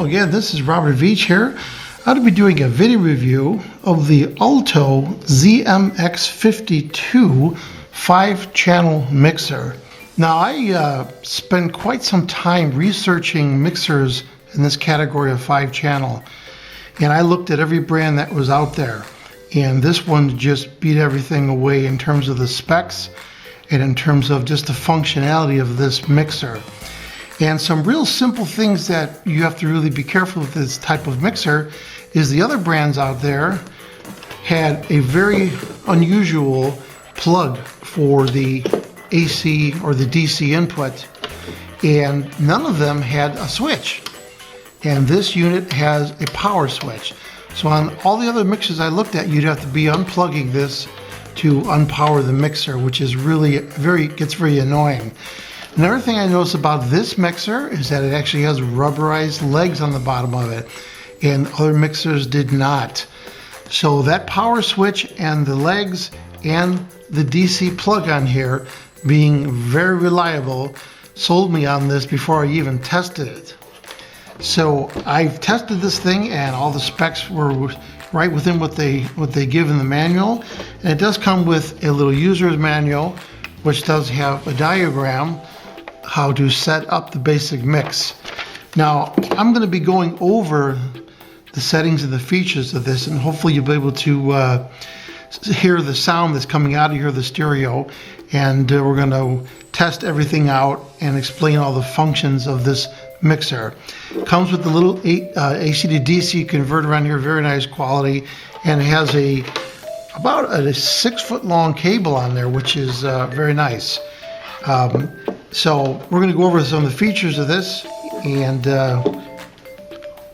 Hello again, this is Robert Veach here. I'll be doing a video review of the Alto ZMX52 5-channel mixer. Now I spent quite some time researching mixers in this category of 5-channel, and I looked at every brand that was out there, and this one just beat everything away in terms of the specs and in terms of just the functionality of this mixer. And some real simple things that you have to really be careful with this type of mixer is the other brands out there had a very unusual plug for the AC or the DC input, and none of them had a switch. And this unit has a power switch. So on all the other mixers I looked at, you'd have to be unplugging this to unpower the mixer, which is really gets very annoying. Another thing I noticed about this mixer is that it actually has rubberized legs on the bottom of it, and other mixers did not. So that power switch and the legs and the DC plug on here being very reliable sold me on this before I even tested it. So I've tested this thing and all the specs were right within what they give in the manual, and it does come with a little user's manual which does have a diagram how to set up the basic mix. Now I'm going to be going over the settings and the features of this, and hopefully you'll be able to hear the sound that's coming out of here, the stereo, and we're going to test everything out and explain all the functions of this mixer. It comes with the little AC to DC converter on here, very nice quality, and it has about a 6-foot long cable on there, which is very nice. So we're going to go over some of the features of this, and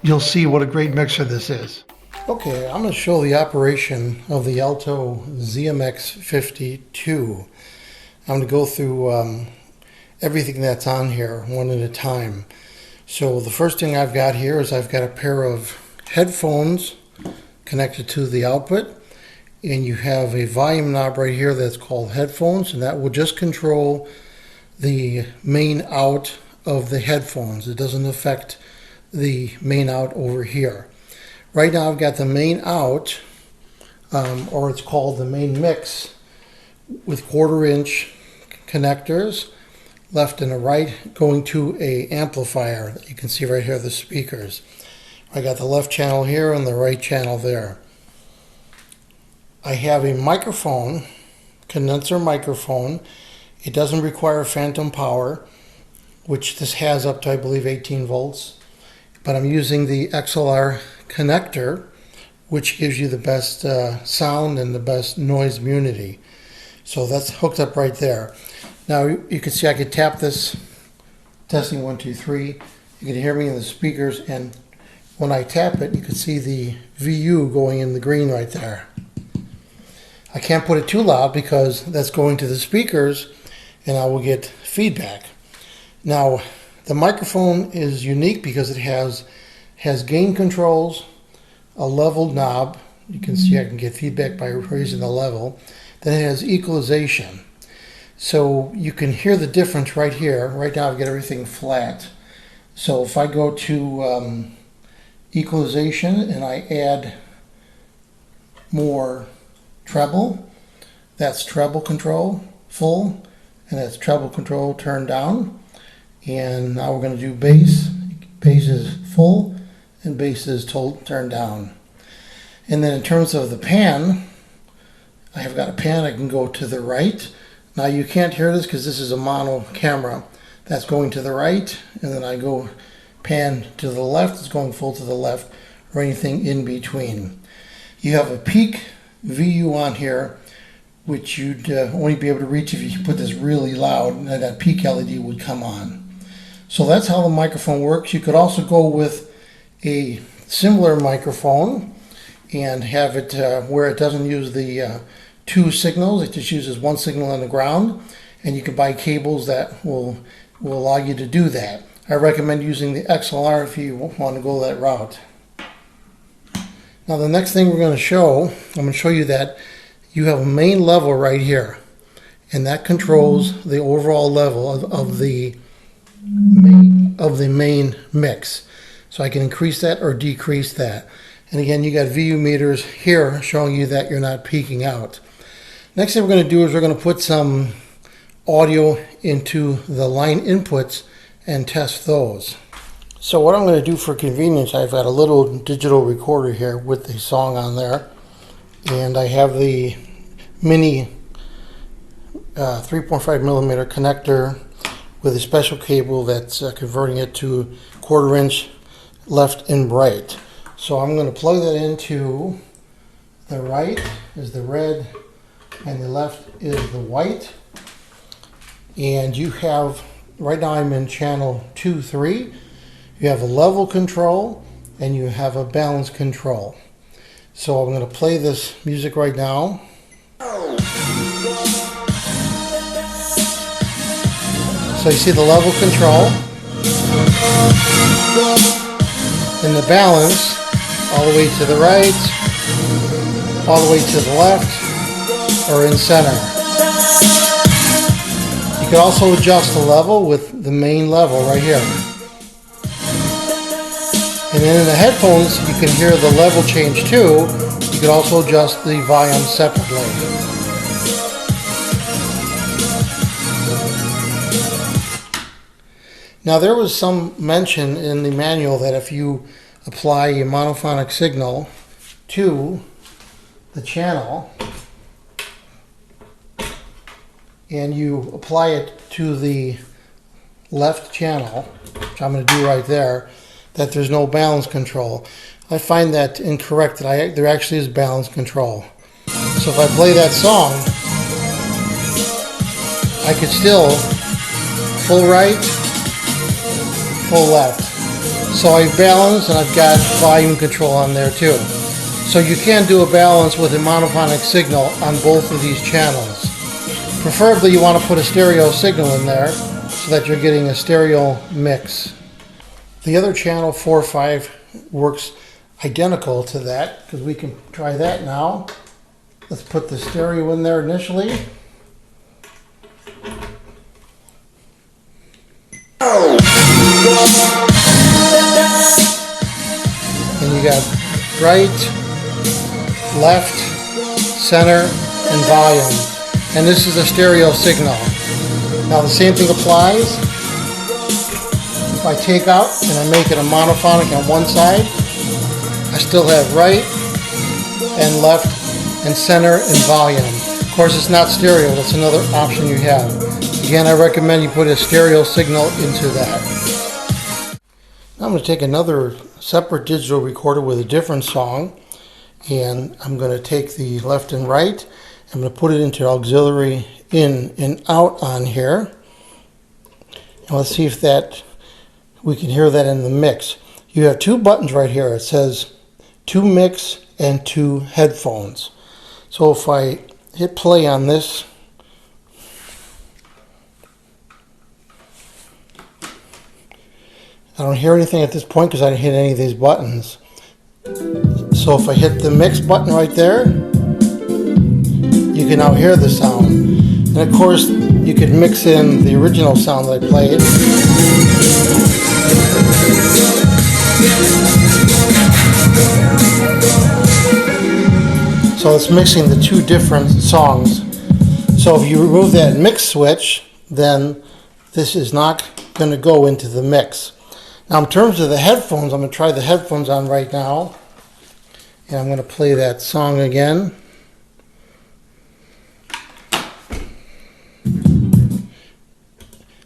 you'll see what a great mixer this is. Okay, I'm going to show the operation of the Alto ZMX52. I'm going to go through everything that's on here one at a time. So the first thing I've got here is I've got a pair of headphones connected to the output, and you have a volume knob right here that's called headphones, and that will just control the main out of the headphones. It doesn't affect the main out over here. Right now I've got the main out, or it's called the main mix, with 1/4-inch connectors, left and a right, going to a amplifier that you can see right here, the speakers. I got the left channel here and the right channel there. I have a microphone, condenser microphone. It doesn't require phantom power, which this has up to, I believe, 18 volts. But I'm using the XLR connector, which gives you the best sound and the best noise immunity. So that's hooked up right there. Now you can see I could tap this, testing 1, 2, 3. You can hear me in the speakers, and when I tap it, you can see the VU going in the green right there. I can't put it too loud because that's going to the speakers, and I will get feedback. Now, the microphone is unique because it has gain controls, a level knob. You can see I can get feedback by raising the level. Then it has equalization. So you can hear the difference right here. Right now I've got everything flat. So if I go to equalization and I add more treble, that's treble control full, and that's treble control turned down. And now we're going to do bass. Bass is full and bass is turned down. And then in terms of the pan, I have got a pan. I can go to the right. Now you can't hear this because this is a mono camera. That's going to the right, and then I go pan to the left. It's going full to the left, or anything in between. You have a peak VU on here, which you'd only be able to reach if you put this really loud, and then that peak LED would come on. So that's how the microphone works. You could also go with a similar microphone and have it where it doesn't use the 2 signals. It just uses 1 signal on the ground, and you can buy cables that will allow you to do that. I recommend using the XLR if you want to go that route. Now the next thing we're going to show, I'm going to show you that you have a main level right here, and that controls the overall level of the main mix. So I can increase that or decrease that. And again, you got VU meters here showing you that you're not peaking out. Next thing we're going to do is we're going to put some audio into the line inputs and test those. So what I'm going to do for convenience, I've got a little digital recorder here with the song on there, and I have the mini 3.5 millimeter connector with a special cable that's converting it to 1/4 inch left and right. So I'm going to plug that into the right is the red and the left is the white. And you have, right now I'm in channel 2-3. You have a level control and you have a balance control. So I'm going to play this music right now. So you see the level control and the balance all the way to the right, all the way to the left, or in center. You can also adjust the level with the main level right here. And then in the headphones, you can hear the level change too. You can also adjust the volume separately. Now there was some mention in the manual that if you apply a monophonic signal to the channel and you apply it to the left channel, which I'm going to do right there, that there's no balance control. I find that incorrect, that there actually is balance control. So if I play that song, I could still full right, full left. So I've balanced and I've got volume control on there too. So you can do a balance with a monophonic signal on both of these channels. Preferably you want to put a stereo signal in there so that you're getting a stereo mix. The other channel 4-5 works identical to that, because we can try that now. Let's put the stereo in there initially. And you got right, left, center, and volume. And this is a stereo signal. Now the same thing applies. If I take out and I make it a monophonic on one side, I still have right and left and center and volume. Of course, it's not stereo. That's another option you have. Again, I recommend you put a stereo signal into that. Now I'm going to take another separate digital recorder with a different song, and I'm going to take the left and right. I'm going to put it into auxiliary in and out on here. And let's see if we can hear that in the mix. You have two buttons right here. It says to mix and to headphones. So if I hit play on this, I don't hear anything at this point because I didn't hit any of these buttons. So if I hit the mix button right there, you can now hear the sound. And of course, you could mix in the original sound that I played. So it's mixing the two different songs. So if you remove that mix switch, then this is not going to go into the mix. Now in terms of the headphones, I'm going to try the headphones on right now. And I'm going to play that song again.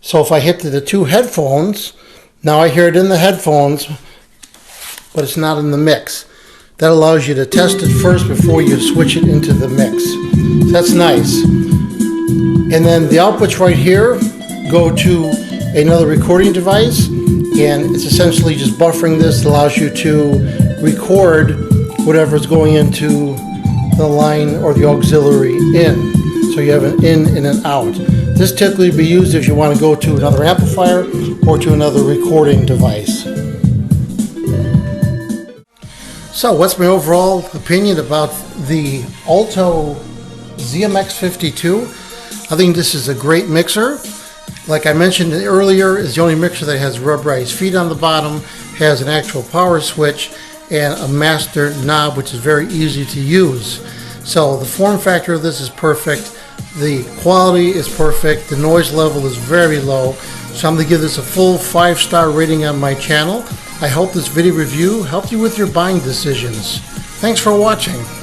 So if I hit the two headphones, now I hear it in the headphones, but it's not in the mix. That allows you to test it first before you switch it into the mix. So that's nice. And then the outputs right here go to another recording device, and it's essentially just buffering this. It allows you to record whatever's going into the line or the auxiliary in. So you have an in and an out. This typically be used if you want to go to another amplifier or to another recording device. So what's my overall opinion about the Alto ZMX52? I think this is a great mixer. Like I mentioned earlier, it's the only mixer that has rubberized feet on the bottom, has an actual power switch and a master knob, which is very easy to use. So the form factor of this is perfect. The quality is perfect. The noise level is very low. So I'm going to give this a full 5-star rating on my channel. I hope this video review helped you with your buying decisions. Thanks for watching.